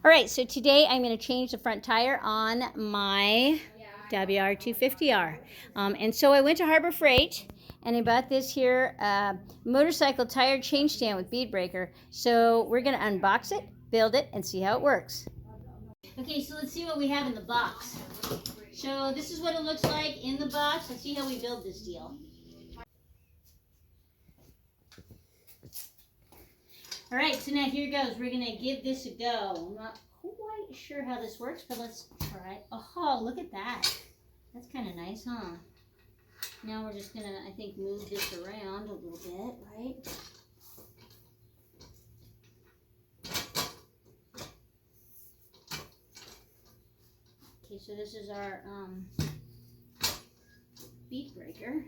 All right, so today I'm going to change the front tire on my WR250R. And so I went to Harbor Freight and I bought this here motorcycle tire change stand with bead breaker. So we're going to unbox it, build it, and see how it works. Okay, so let's see what we have in the box. So this is what it looks like in the box. Let's see how we build this deal. All right, so now here goes. We're going to give this a go. I'm not quite sure how this works, but let's try. Oh, look at that. That's kind of nice, huh? Now we're just going to, I think, move this around a little bit, right? Okay, so this is our bead breaker.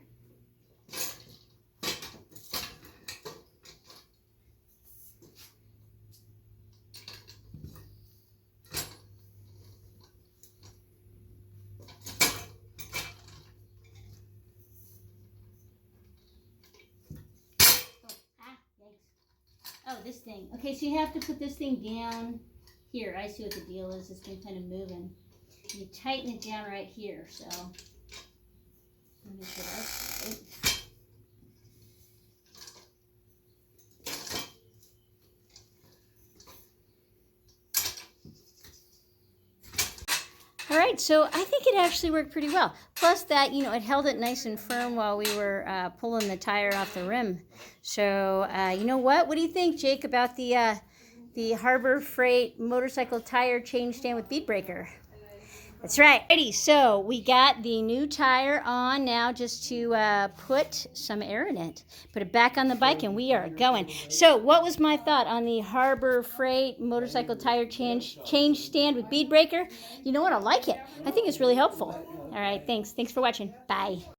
Oh, this thing. Okay, so you have to put this thing down here. I see what the deal is. This thing kind of moving. You tighten it down right here. So let me put that right. All right, so I think it actually worked pretty well. Plus that, you know, it held it nice and firm while we were pulling the tire off the rim. So, you know what? What do you think, Jake, about the Harbor Freight motorcycle tire change stand with bead breaker? That's right. Alrighty, so we got the new tire on now just to put some air in it. Put it back on the bike and we are going. So what was my thought on the Harbor Freight motorcycle tire change stand with bead breaker? You know what? I like it. I think it's really helpful. All right, thanks. Thanks for watching. Bye.